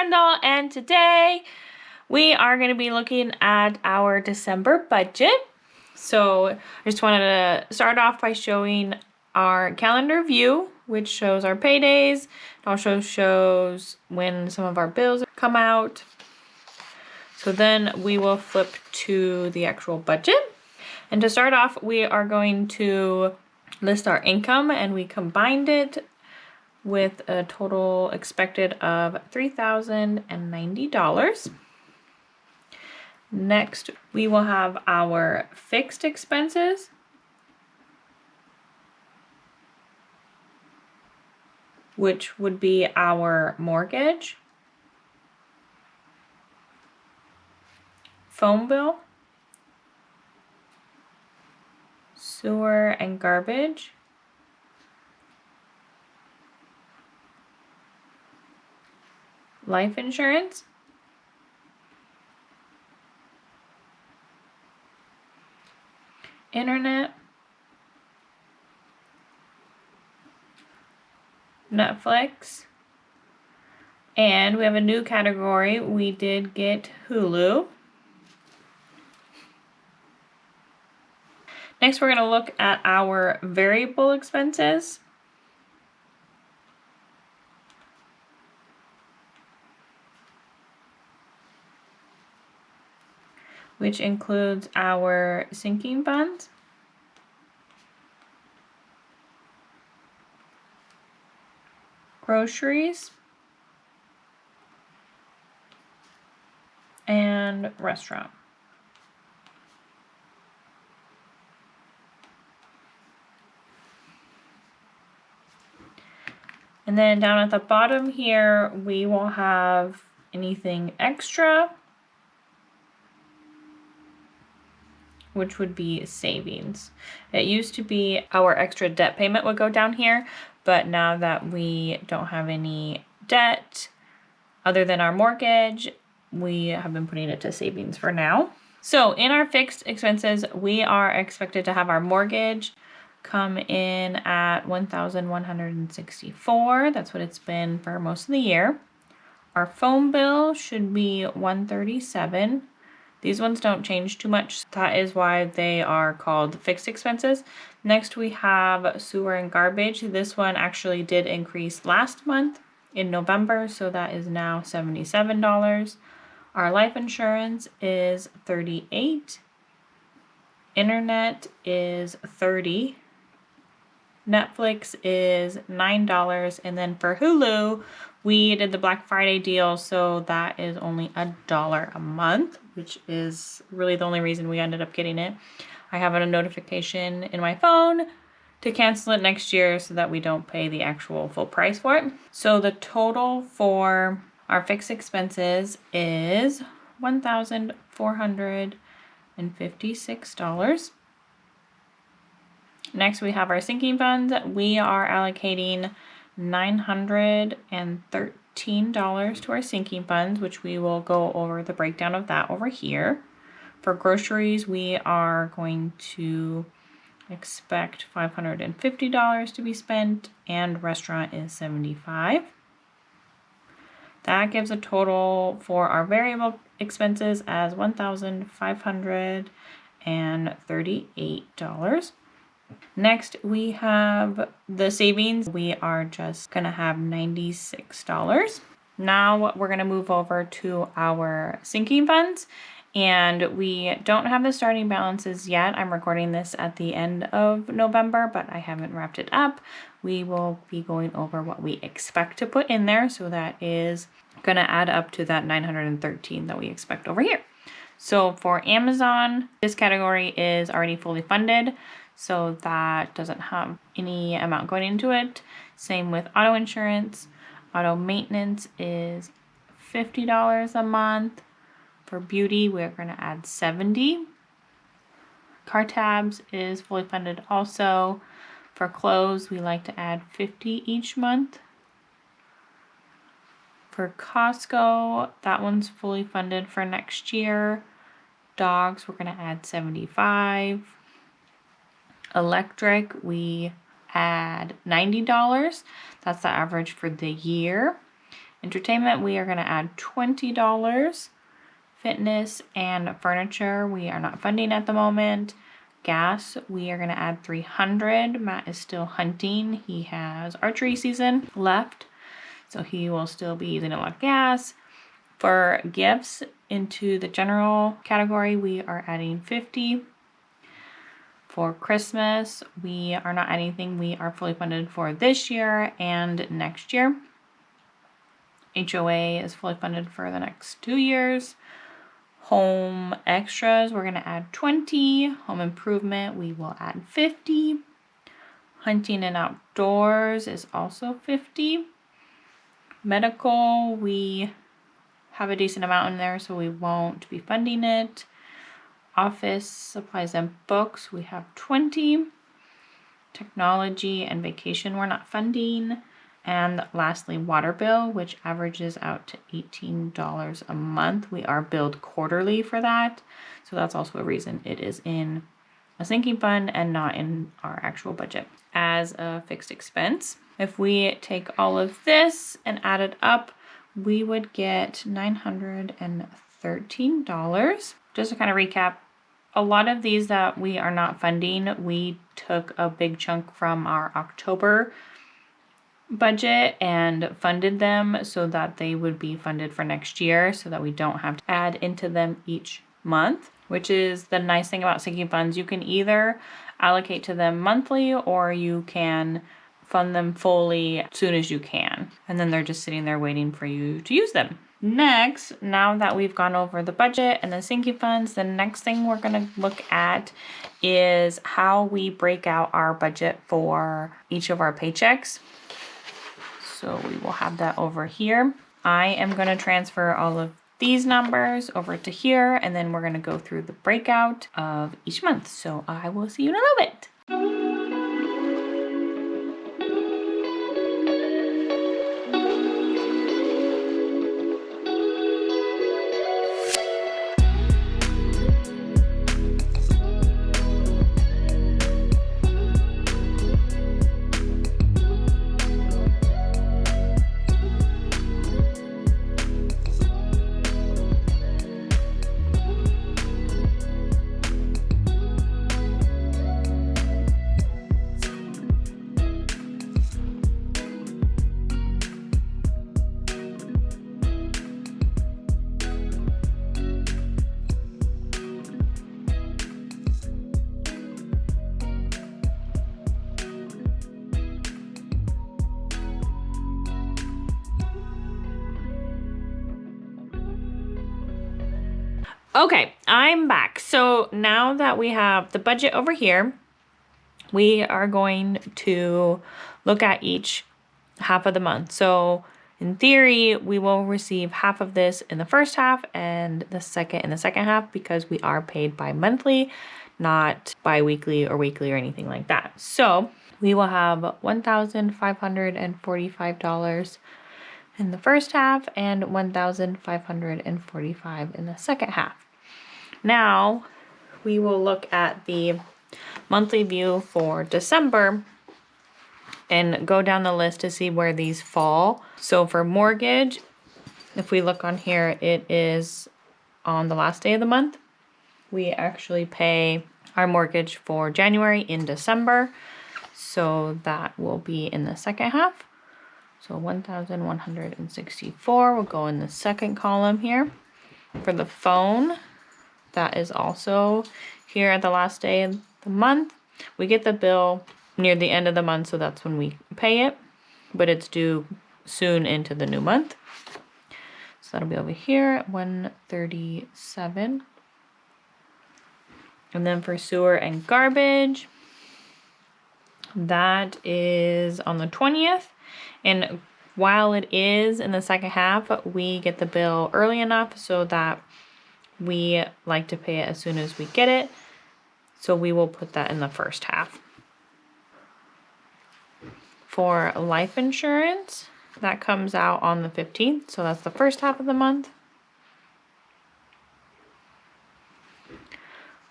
Kendall, and today we are going to be looking at our December budget. So I just wanted to start off by showing our calendar view, which shows our paydays. It also shows when some of our bills come out. So then we will flip to the actual budget. And to start off, we are going to list our income, and we combined it with a total expected of $3,090. Next, we will have our fixed expenses, which would be our mortgage, phone bill, sewer and garbage, life insurance, internet, Netflix, and we have a new category. We did get Hulu. Next, we're going to look at our variable expenses. Which includes our sinking funds, groceries, and restaurant. And then down at the bottom here, we will have anything extra, which would be savings. It used to be our extra debt payment would go down here, but now that we don't have any debt other than our mortgage, we have been putting it to savings for now. So in our fixed expenses, we are expected to have our mortgage come in at $1,164. That's what it's been for most of the year. Our phone bill should be $137. These ones don't change too much. That is why they are called fixed expenses. Next, we have sewer and garbage. This one actually did increase last month in November, so that is now $77. Our life insurance is $38. Internet is $30. Netflix is $9. And then for Hulu, we did the Black Friday deal, so that is only $1 a month, which is really the only reason we ended up getting it. I have a notification in my phone to cancel it next year so that we don't pay the actual full price for it. So the total for our fixed expenses is $1,456. Next, we have our sinking funds. We are allocating $913 to our sinking funds, which we will go over the breakdown of that over here. For groceries, we are going to expect $550 to be spent, and restaurant is $75. That gives a total for our variable expenses as $1,538. Next, we have the savings. We are just gonna have $96. Now we're gonna move over to our sinking funds, and we don't have the starting balances yet. I'm recording this at the end of November, but I haven't wrapped it up. We will be going over what we expect to put in there, so that is gonna add up to that 913 that we expect over here. So for Amazon, this category is already fully funded, so that doesn't have any amount going into it. Same with auto insurance. Auto maintenance is $50 a month. For beauty, we're going to add $70. Car tabs is fully funded also. For clothes, we like to add $50 each month. For Costco, that one's fully funded for next year. Dogs, we're going to add $75. Electric, we add $90. That's the average for the year. Entertainment, we are going to add $20. Fitness and furniture, we are not funding at the moment. Gas, we are going to add $300. Matt is still hunting. He has archery season left, so he will still be using a lot of gas. For gifts into the general category, we are adding $50. For Christmas, we are not adding anything. We are fully funded for this year and next year. HOA is fully funded for the next 2 years. Home extras, we're going to add 20. Home improvement, we will add 50. Hunting and outdoors is also 50. Medical, we have a decent amount in there, so we won't be funding it. Office supplies and books, we have 20. Technology and vacation, we're not funding. And lastly, water bill, which averages out to $18 a month. We are billed quarterly for that. So that's also a reason it is in a sinking fund and not in our actual budget as a fixed expense. If we take all of this and add it up, we would get $913. Just to kind of recap, a lot of these that we are not funding, we took a big chunk from our October budget and funded them so that they would be funded for next year, so that we don't have to add into them each month, which is the nice thing about sinking funds. You can either allocate to them monthly or you can fund them fully as soon as you can, and then they're just sitting there waiting for you to use them. Next, now that we've gone over the budget and the sinking funds, the next thing we're going to look at is how we break out our budget for each of our paychecks. So we will have that over here. I am going to transfer all of these numbers over to here, and then we're going to go through the breakout of each month. So I will see you in a little bit. Okay, I'm back. So now that we have the budget over here, we are going to look at each half of the month. So in theory, we will receive half of this in the first half and the second in the second half, because we are paid bi-monthly, not bi-weekly or weekly or anything like that. So we will have $1,545 in the first half and $1,545 in the second half. Now we will look at the monthly view for December and go down the list to see where these fall. So for mortgage, if we look on here, it is on the last day of the month. We actually pay our mortgage for January in December, so that will be in the second half. So 1,164 will go in the second column here. For the phone, that is also here at the last day of the month. We get the bill near the end of the month, so that's when we pay it, but it's due soon into the new month. So that'll be over here at 137. And then for sewer and garbage, that is on the 20th. And while it is in the second half, we get the bill early enough so that we like to pay it as soon as we get it. So we will put that in the first half. For life insurance, that comes out on the 15th. So that's the first half of the month.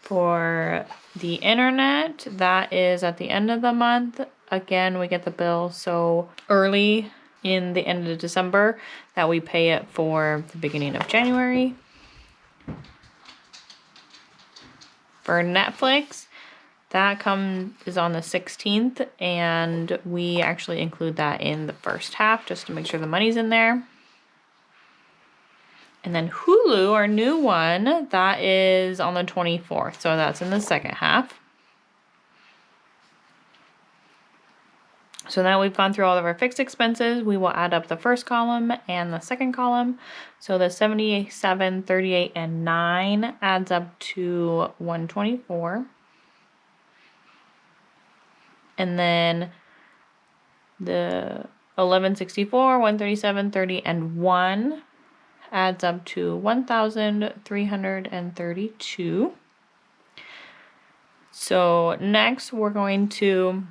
For the internet, that is at the end of the month. Again, we get the bill so early in the end of December that we pay it for the beginning of January. For Netflix, that is on the 16th, and we actually include that in the first half just to make sure the money's in there. And then Hulu, our new one, that is on the 24th, so that's in the second half. So now we've gone through all of our fixed expenses, we will add up the first column and the second column. So the 77, 38, and 9 adds up to 124. And then the 1164, 137, 30, and 1 adds up to 1,332. So next we're going to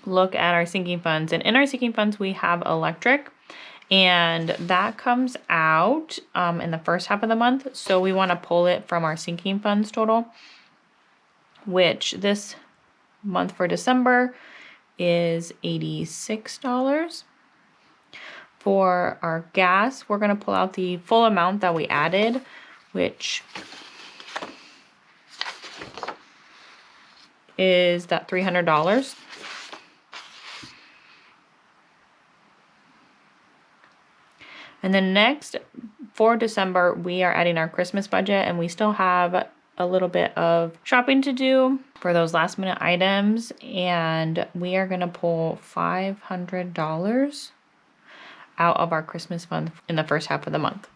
look at our sinking funds. And in our sinking funds, we have electric, and that comes out in the first half of the month. So we want to pull it from our sinking funds total, which this month for December is $86. For our gas, we're going to pull out the full amount that we added, which is that $300. And then next, for December, we are adding our Christmas budget, and we still have a little bit of shopping to do for those last minute items, and we are going to pull $500 out of our Christmas fund in the first half of the month.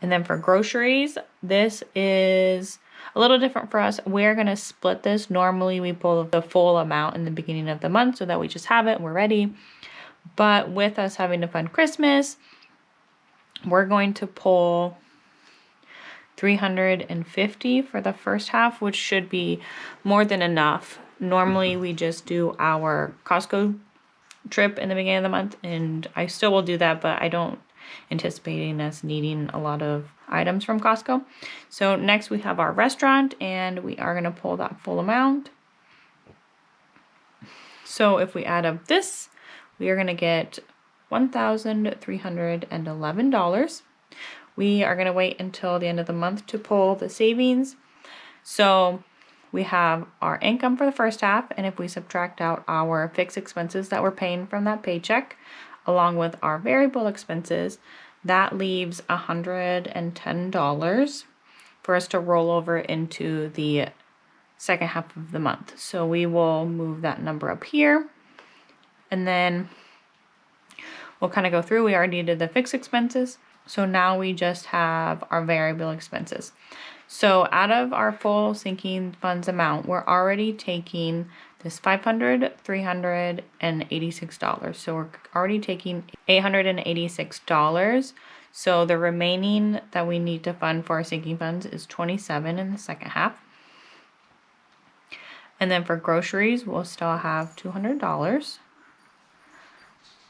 And then for groceries, this is a little different for us. We're going to split this. Normally we pull the full amount in the beginning of the month so that we just have it and we're ready. But with us having to fund Christmas, we're going to pull $350 for the first half, which should be more than enough. Normally we just do our Costco trip in the beginning of the month, and I still will do that, but I don't anticipating us needing a lot of items from Costco. So next we have our restaurant, and we are going to pull that full amount. So if we add up this, we are going to get $1,311. We are going to wait until the end of the month to pull the savings. So we have our income for the first half, and if we subtract out our fixed expenses that we're paying from that paycheck, along with our variable expenses, that leaves $110 for us to roll over into the second half of the month. So we will move that number up here, and then we'll kind of go through. We already did the fixed expenses, so now we just have our variable expenses. So out of our full sinking funds amount, we're already taking this $500, $300, and $86. So we're already taking $886. So the remaining that we need to fund for our sinking funds is $27 in the second half. And then for groceries, we'll still have $200.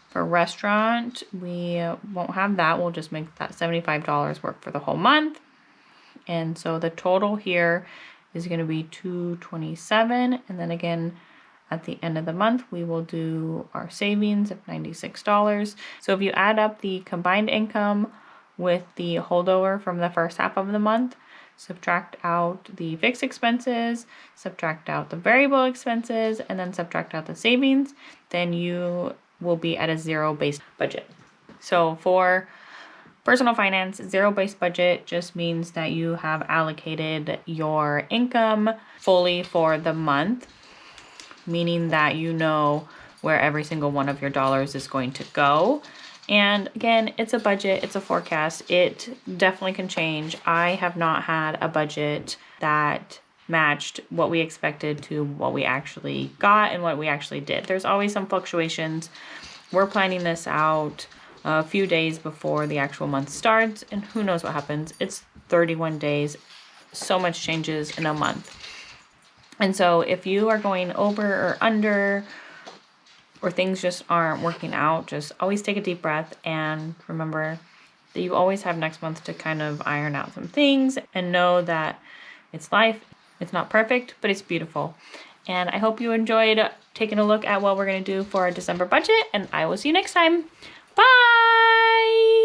For restaurant, we won't have that. We'll just make that $75 work for the whole month. And so the total here is going to be $227. And then again, at the end of the month, we will do our savings of $96. So if you add up the combined income with the holdover from the first half of the month, subtract out the fixed expenses, subtract out the variable expenses, and then subtract out the savings, then you will be at a zero-based budget. So for personal finance, zero-based budget just means that you have allocated your income fully for the month, meaning that you know where every single one of your dollars is going to go. And again, it's a budget, it's a forecast. It definitely can change. I have not had a budget that matched what we expected to what we actually got and what we actually did. There's always some fluctuations. We're planning this out a few days before the actual month starts, and who knows what happens. It's 31 days. So much changes in a month. And so if you are going over or under, or things just aren't working out, just always take a deep breath and remember that you always have next month to kind of iron out some things, and know that it's life. It's not perfect, but it's beautiful. And I hope you enjoyed taking a look at what we're gonna do for our December budget, and I will see you next time. Bye!